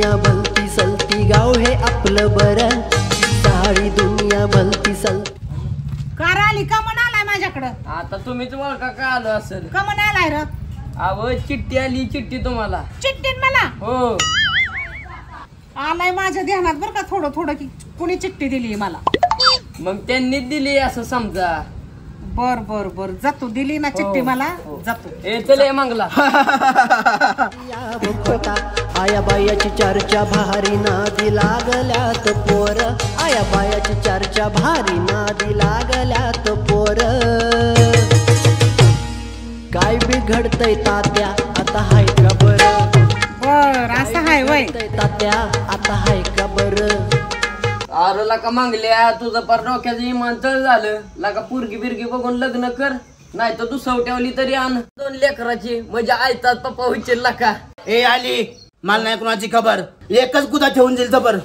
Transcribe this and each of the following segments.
दुनिया भलती सलती गाव हे आपलं बरं, सारी दुनिया भलती सलती. कार आली का म्हणालाय माझ्याकडं? आता तुम्हीच ओळखा का आलं असेल का म्हणालाय र? अहो चिठ्ठी आली, चिठ्ठी तुम्हाला. चिठ्ठीन मला हो आलाय माझ्या ध्यानात बर का थोडं थोडं की कुणी चिठ्ठी दिली मला. मग त्यांनीच दिली असं समजा. बर बर बर जातो दिली ना चिठ्ठी मला. जातो ए चले मंगला. आया बायाची चर्चा भारी नादी लागल्यात पोर, आया बायाची चर्चा भारी नादी लागल्यात पोर. काय बिघडतंय तात्या आता हाय का बरं? बर असं हाय वय तात्या आता हाय का बरं? अरे लका मंगल्या तुझं पर डोक्याचं इमानतळ झालं. लका पुरगी बिरगी बघून लग्न कर, नाही तर तू सवट्यावली तरी आण. 2 लेकराची म्हणजे आयतात पप्पा उचलला का. ए आली मला नाही कोणाची खबर, एकच गुदा ठेवून दिल जबर.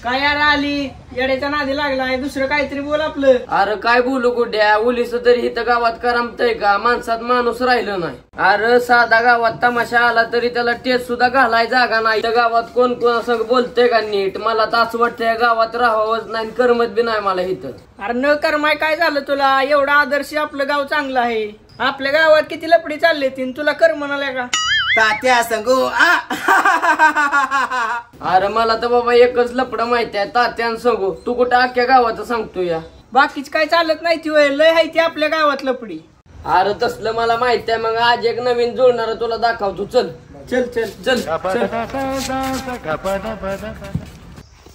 काय यार आली येड्याच्या नादी लागलाय, दुसरं काहीतरी बोल आपलं. अरे काय बोलू गुड्या, उलीस तरी इथं गावात करमतय का? माणसात माणूस राहिलं नाही. अरे साधा गावात तमाशा आला तरी त्याला टेस्ट सुद्धा घालाय जागा नाही. इथं गावात कोण कोणासंग बोलतंय का नीट? मला तर असं वाटतंय गावात राहावंच नाही, करमत बी नाही मला इथं. अरे न करमाय काय झालं तुला? एवढा आदर्श आपलं गाव चांगलं आहे. आपल्या गावात किती लपडी चालले तीन, तुला कर म्हणाल्या का? तात्या सांगू अरे मला तर बाबा एकच लपड माहिती आहे, तात्यान सांगू. तू कुठं अख्ख्या गावाचं सांगतो या? बाकीच काय चालत नाही ती वय लय आहे ती आपल्या गावात लपडी. अरे तसलं मला माहिती आहे. मग आज एक नवीन जुळणार तुला दाखवतो. चल चल चल चल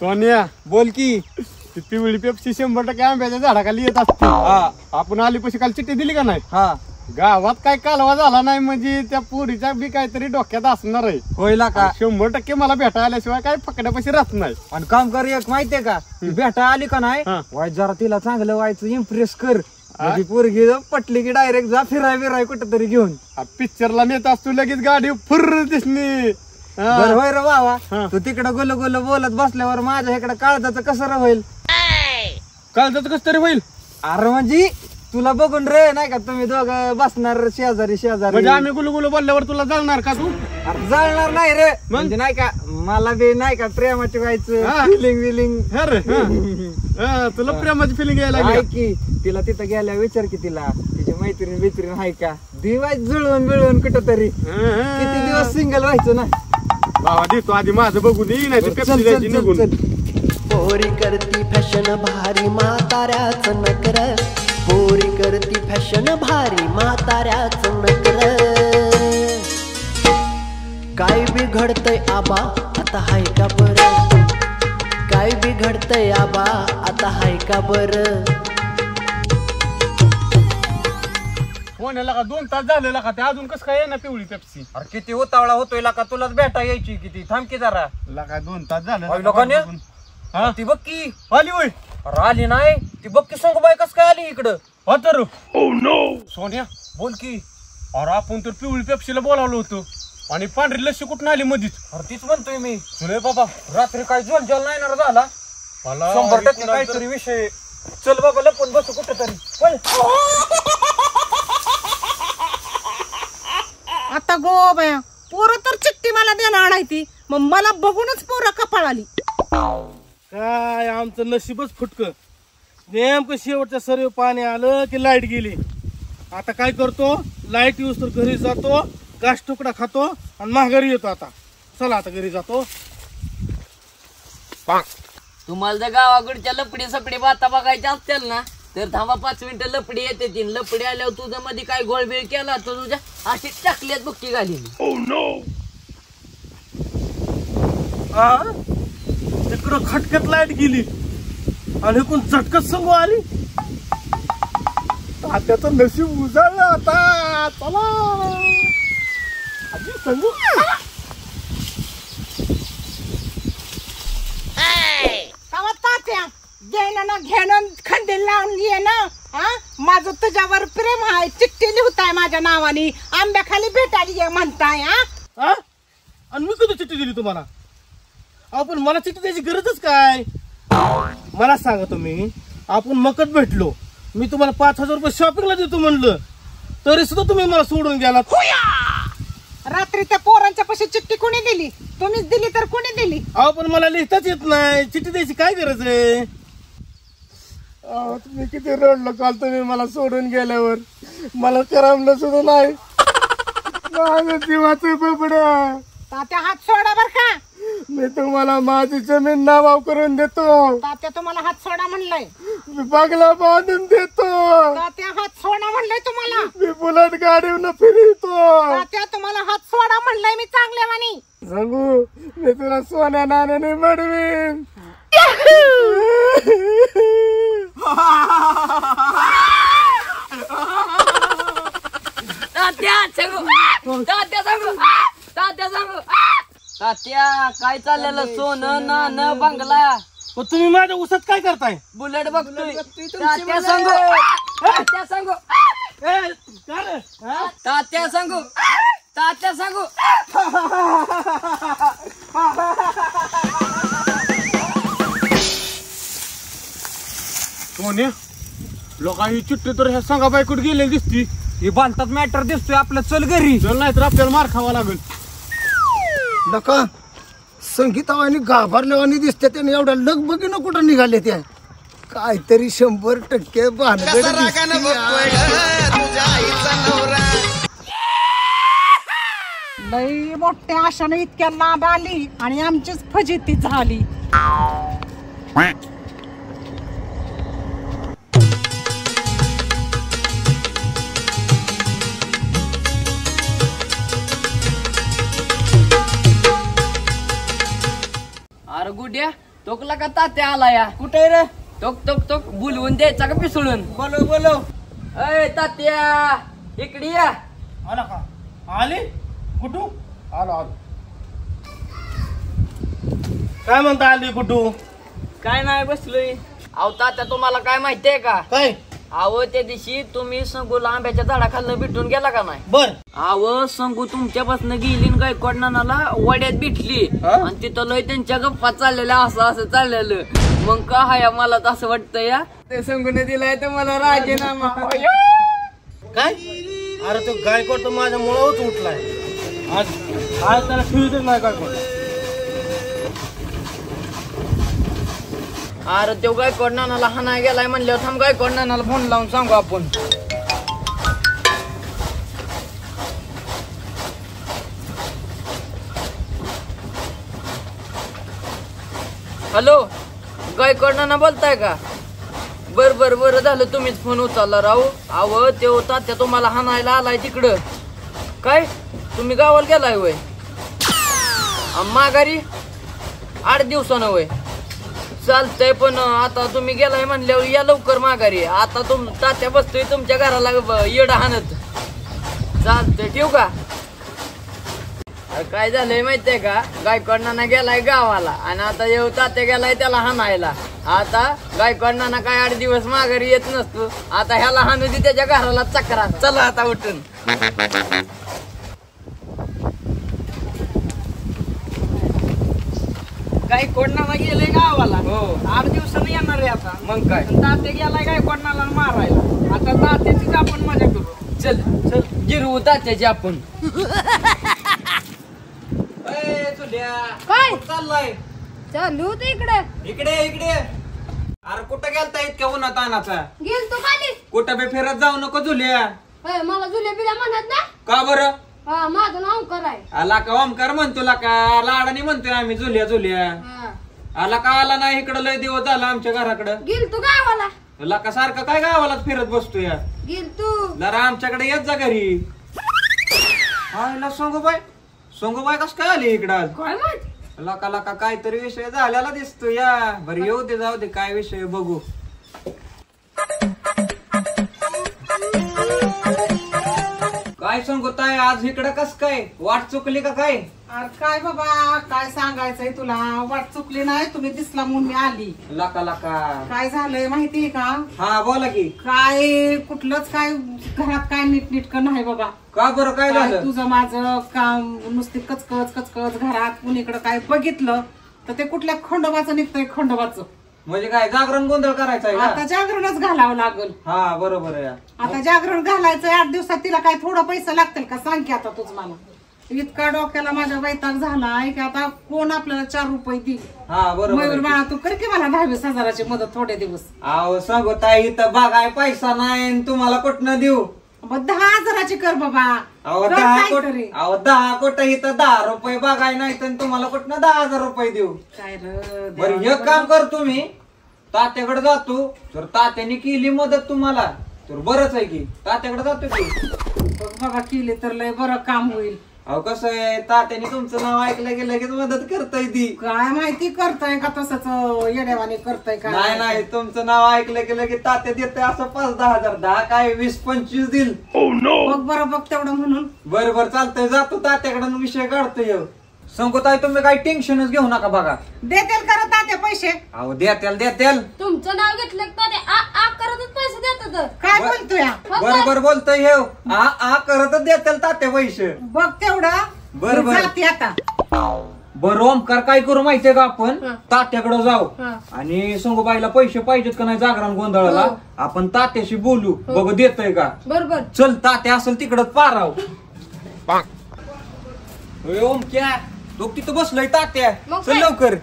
सोनिया बोल की. ती पिवळी पेप्सी 100% आंब्याच्या झाडाखाली येत असते. आपण आली पशी काल चिठ्ठी दिली का नाही? हा गावात काय कालवा झाला नाही म्हणजे त्या पोरीच्या बी काहीतरी डोक्यात असणार आहे. होईला का? 100% मला भेटायला आल्याशिवाय काय पकड्यापाशी राहत नाही. आणि काम कर एक माहितीये का, भेटा आली का नाही वाईट जरा तिला चांगलं व्हायचं इम्प्रेस कर. पोरगी पटली की डायरेक्ट जा फिराय बिराय कुठं तरी घेऊन. पिक्चरला नेत असतो लगेच गाडी फुर्र दिसली. बरं होय रे बाबा, तू तिकडं गोल गोल बोलत बसल्यावर माझ्या इकडे काळजाचं कसं होईल? काळजाचं कसं तरी होईल. अरे म्हणजे तुला बघून रे नाही का तुम्ही दोघं बसणार शेजारी शेजारी. म्हणजे आम्ही गुलगुल बोलल्यावर तुला जाणार का तू? अरे जाणार नाही रे, म्हणजे नाही का मला बी नाही का प्रेमाची व्हायचं फिलिंग विलिंग. तुला प्रेमाची फिलिंग यायला लागली की तिला तिथं गेल्या विचार की तिला तिची मैत्रीण बित्रीण आहे का, दिवाय जुळवून बिळवून कुठं तरी. किती दिवस सिंगल व्हायचं ना. बाबा देतो आधी माझं बघू दे, नाही निघून. पोरी करती फॅशन भारी म्हाताऱ्याच नकर, पोरी करती फॅशन भारी म्हाताऱ्याच नकर. काय बिघडतंय आबा आता हाय का बरं? काय बिघडतंय आबा आता हाय का बरं? फोन का 2 तास झालेला का ते अजून कसं काय ना पिवळी पेप्सी? अरे किती उतावळा होतोय का तुलाच भेटा यायची किती. थांब की जरा. लका 2 तास झाले. ती बघ की आली होय. अरे आली नाही ती बघ की संगूबाई कस काय आली इकडं. तर सोन्या बोल की. अरे आपण तर पिवळी पेप्सीला बोलावलं होतं आणि पांढरी लस्सी कुठून आली मधीच? अरे तीच म्हणतोय मी. तुले बाबा रात्री काय जोल जोल नाही ना झाला? 100% काहीतरी विषय. चल बाबा लपून बसू कुठं तरी. आता गो बाया पोरं तर चिठ्ठी मला देणार आहे ती, मग मला बघूनच पोरं कपाळ आली. काय आमचं नशीबच फुटकं. नेमकं शेवटच्या सर्व पाणी आलं की लाईट गेली. आता काय करतो, लाईट येऊस तर घरी जातो, घास तुकडा खातो आणि माघारी येतो. आता चला आता घरी जातो. तुम्हाला जर गावाकडच्या लपडी सपडी बाता बघायच्या असतील ना तर थांबा 5 मिनिटं. लपडी येते 3 लपडी आल्यावर तुझं मध्ये काय गोळबीळ केला तर तुझ्या अशी टाकल्यात बुक्की घाली. तिकडं खटक्यात लाईट गेली आणि कोण झटकत संग आली. तात्याचं नशीब उजाळलं आता. चला आधी सांगू. तात्या घेणं ना घेणं खंडील लावून ये ना. माझं तुझ्यावर प्रेम आहे, चिठ्ठी लिहताय माझ्या नावाने, आंब्याखाली भेटायला ये म्हणताय. आणि मी कधी चिठ्ठी दिली तुम्हाला? आपण मला चिठ्ठी द्यायची गरजच काय? मला सांगा तुम्ही, आपण मकत भेटलो, मी तुम्हाला 5000 रुपये शॉपिंगला देतो म्हणलं, तरी सुद्धा तुम्ही मला सोडून गेलात. रात्री त्या पोरांच्या पाशी चिठ्ठी कोणी दिली? तुम्हीच दिली तर कोणी दिली? अहो पण मला लिहिताच येत नाही, चिठ्ठी द्यायची काय गरज आहे? तुम्ही किती रडलं काल तुम्ही मला सोडून गेल्यावर. मला करमलं सुद्धा नाही. माझं जीवाचं बबडं. तात्या हात सोडा बर का. मी तुम्हाला माझी जमीन नावाव करून देतो. तात्या तुम्हाला हात सोडा म्हणलंय. मी बंगला बांधून देतो. तात्या हात सोडा म्हणलंय तुम्हाला. मी बुलेट गाडीवर फिरतो. तात्या तुम्हाला हात सोडा म्हणलंय मी चांगल्यावानी. सांगू मी तुला सोन्या नाण्याने मडवीन. तात्या काय चाललेलं? सोनं नाणं बंगला. तुम्ही माझ्या उसात काय करताय? बुलेट बघतोय. तात्या सांगू, तात्या सांगू, तात्या सांगू, तात्या सांगू. सोन्या लोकांनी चिठ्ठी तर ह्या संगाबाई कुठे गेलेली दिसती. हे बांधतात मॅटर दिसतोय आपलं. चल घरी. चल नाही तर आपल्याला मार खावा लागेल. नका संगीतावानी घाबरल्यावानी दिसते त्याने एवढ्या लगबगीनं कुठं निघाले त्या. काहीतरी 100% भानगड लई मोठ्या आशाने इतक्या लांब आली आणि आमचीच फजिती झाली. अरे गुड्या तोकला का तात्या आला या? कुठे रे? तोक तोक तोक बोलवून द्यायचा का पिसळून? बोलो बोलो. अय तात्या इकडे या. आला का? आले कुठू? आलो आलो. काय म्हणता आली कुठू? काय नाही बसलोय. अहो तात्या तुम्हाला काय माहितीये का? काय? अहो त्या दिवशी तुम्ही संगूला आंब्याच्या झाडाखालनं भेटून गेला का नाही? बर. अहो संगू तुमच्यापासून गेली न गायकवाड नानाला वाड्यात भेटली आणि तिथं लय त्यांच्या गप्पा चाललेल्या असं चाललेलं. मग का हाया मला तर असं वाटतं या ते संगूने दिलाय तर मला राजीनामा. काय? अरे तो गायकवाड तर माझ्या मुळावरच उठलाय. आज त्याला ठेवतच नाही गायकवाड. अरे तो गायकवाड नानाला हाणाय गेलाय म्हणल्यावर थांब गायकवाड नानाला फोन लावून सांगू आपण. हॅलो गायकवाड नाना बोलताय का? बर बर बर झालं तुम्हीच फोन उचलला राहू. अहो तो तात्या तुम्हाला हाणायला आलाय तिकडं. काय तुम्ही गावाला गेलाय वय? माघारी 8 दिवसानं वय? चालतंय पण आता तुम्ही गेलाय म्हणल्यावर या लवकर माघारी. आता तात्या बसतोय तुमच्या घराला येडा हाणत. चालतंय ठेवू का? काय झालंय माहितीये का? गायकवाड नाना गेलाय गावाला आणि आता येऊ तात्या गेलाय त्याला हाणायला. आता गायकवाड नाना काय 8 दिवस माघारी येत नसतो. आता ह्याला हाणू दे त्याच्या घराला चक्रा. चला आता उठून. गायकवाड नाना गेले गावाला. 8 दिवसांनी येणार आहे आता. मग काय तात्या गेलाय गायकवाड नाना मारायला. आता तात्याचीच आपण मजा करू. चल चल जिरवू तात्याची आपण. काय चाललाय? चालू होत इकडे. इकडे इकडे. अरे कुठं गेलता इतक्या उन्हात आणाचा? गेल तो खाली. कुठं बे फिरत जाऊ नको झुल्या. मला जुले बिला म्हणत ना. का बरं? हा माझं नाव कराय. आला का ओमकार म्हणतो का लाडानी म्हणतोय आम्ही झुल्या झुल्या. आला का आला नाही इकडं लय दिवस झाला आमच्या घराकडं. गेल तू गावाला. आला का सारखं काय गावालाच फिरत बसतोय? गेल तू जरा आमच्याकडे येत जा घरी. सोंगूबाई कस काय आली इकडं आज? काय माहिती. लका लका काहीतरी विषय झालेला दिसतो या. बरं येऊ दे जाऊ दे काय विषय बघू. काय सांगताय आज इकडं कस काय? वाट चुकली का काय? अरे काय बाबा काय सांगायचंय तुला. वाट चुकली नाही. तुम्ही दिसला म्हणून मी आली. लका लका काय झालंय माहितीये का? हा बोला की. काय कुठलंच काय घरात काय नीटनीटकं नाही बाबा. का बरं काय झालं? तुझं माझं काम नुसती कचकच कचकच घरात. कुणीकडं काय बघितलं तर ते कुठल्या खंडोबाचं निघतंय. खंडोबाचं म्हणजे काय जागरण गोंधळ करायचा आहे आता का? जागरणच घालावं लागल. हा बरोबर आहे. आता जागरण घालायचं 8 दिवसात तिला काय थोडं पैसे लागतील का सांग की आता तूच मला. इतका डोक्याला माझ्या वैताग झालाय की आता कोण आपल्याला 4 रुपये देईल. हा बरोबर मयूर आहे. बाळा तू कर की मला 10,000-20,000ची मदत थोडे दिवस. अहो सांगू ताई इथं बागाय पैसा नाही आणि तुम्हाला कुठनं देऊ? मग 10,000ची कर बाबा. अहो कर 10 काहीतरी. कोटी, अहो 10 कोटी इथं 10 रुपये बागाय नाही तर तुम्हाला कुठनं 10,000 रुपये देऊ? काय रे बरं देवा. एक काम करतो मी, तात्याकडे जातो. जर तात्याने केली मदत तुम्हाला तर बरंच आहे की, तात्याकडे जातो की. बघ बाबा केली तर लय बरं काम होईल. अहो कसं आहे, तात्याने तुमचं नाव ऐकलं की लगेच मदत करताय ती. काय माहिती करताय का तसंच येड्यावानी करताय का? नाही नाही, तुमचं नाव ऐकलं की लगेच तात्या देते असं 5-10 हजार. 10 काय 20-25 देईल. बघ बरं बघ तेवढं म्हणून. बरोबर चालतंय, जातो तात्याकडे विषय काढतोय. संकोताई तुम्ही काही टेन्शनच घेऊ नका बघा. देतील करत त्या पैसे. अहो देत्याल. तुमचं नाव घेतलं का ते आ आ करतच पैसे देतात. काय बोलतोय हा? बरोबर बोलतोय हे. आ करतच देत्याल तात्या पैसे. बघ तेवढं. बरोबर. जाते आता. बरं ओमकार काय करू माहितीये का, आपण तात्याकडे जाऊ हा. आणि संगोबाईला पैसे पाहिजेत का नाही जागरण गोंधळाला, आपण तात्याशी बोलू, बघ देतय का. बरोबर. चल तात्या असेल तिकडच पाराव. ओमक्या तो तिथं बसलोय तात्या, मग चल काय? लवकर.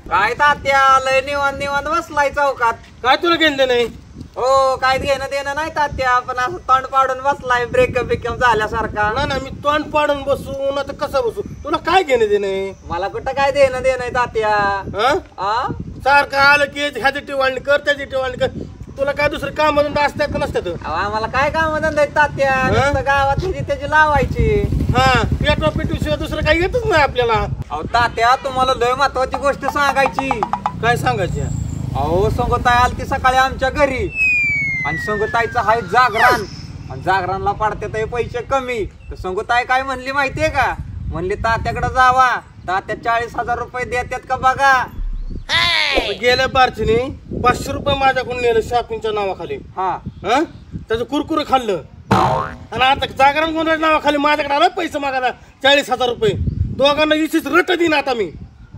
काय तात्या लय निवांत बसलाय चौकात. काय तुला घेणलं नाही? हो काय घेणं देणं नाही तात्या, पण असं तोंड पाडून बसलाय ब्रेकअप झाल्यासारखा. ना मी तोंड पाडून बसू ना तर कसं बसू, तुला काय घेणं दे नाही? मला कुठं काय देणं देणं तात्या. आ? सारखं आलं की ह्याची टिवाळणी कर त्याची टिवाळणी कर. तुला काय दुसरं काम असतात का नसतात? अहो, आम्हाला काय काम धंदा आहेत तात्या, नुसतं गावात त्याची लावायची. हा पेटवा पेटू शिवाय दुसरं काही येतच नाही आपल्याला. अहो तात्या तुम्हाला लय महत्वाची गोष्ट सांगायची. काय सांगायची? अहो संगोताई आलती सकाळी आमच्या घरी आणि संगोताईचं हाय जागरण आणि जागरणला पडते पैसे कमी. तर संगोताई काय म्हणली माहितीये का, म्हणली तात्याकडे जावा, तात्या 40,000 रुपये देतात का बघा. गेल्या बारचीने 500 रुपये माझ्याकडून नेलं शॉपिंगच्या नावाखाली. हा त्याचं कुरकुर खाल्लं आणि आता जागरण गोंधळाच्या नावाखाली माझ्याकडे आला पैसे मागायला 40,000 रुपये. दोघांना इशीच रट देईन आता मी.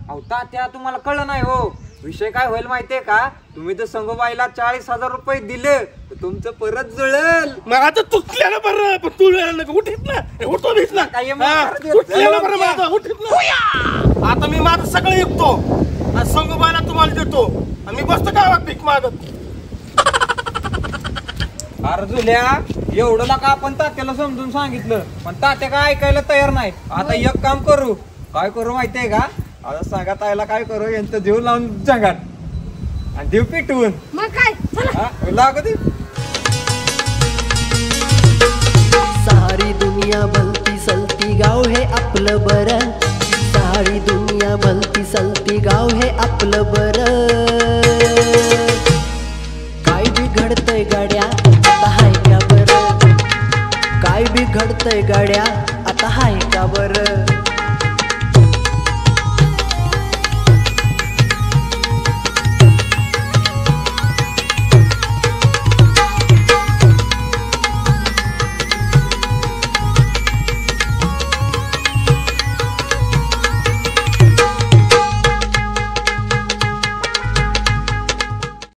अहो तात्या तुम्हाला कळलं नाही हो, विषय काय होईल माहितीये का, तुम्ही जर संगोबाईला 40,000 रुपये दिले तर तुमचं परत जुळेल. मग आता तुटल्याला बरं, पण तुळल्याला नका. उठीत ना उठतो भीत ना. काही मग हा, करत येत तुटल्याला नाही. बरं माझं उठीत ना. आता मी माझं सगळं विकतो आणि संगोबाईला तुम्हाला देतो आणि मी बसतो गावात पीक मागत. अरे जुल्या एवढं नका आपण तात्याला समजून सांगितलं, पण तात्या काय ऐकायला तयार नाही. आता एक काम करू, काय करू माहितीये का, आता सांगा ताईला काय करू, यांचं जीव लावून जगात आणि जीव पिटवून. मग काय चला. लागू दे. सारी दुनिया भलती सलती गाव हे आपलं बरं, सारी दुनिया भलती सलती गाव हे आपलं बरं. काय बिघडतंय गाड्या आता हाय का बरं, काय बिघडतंय गाड्या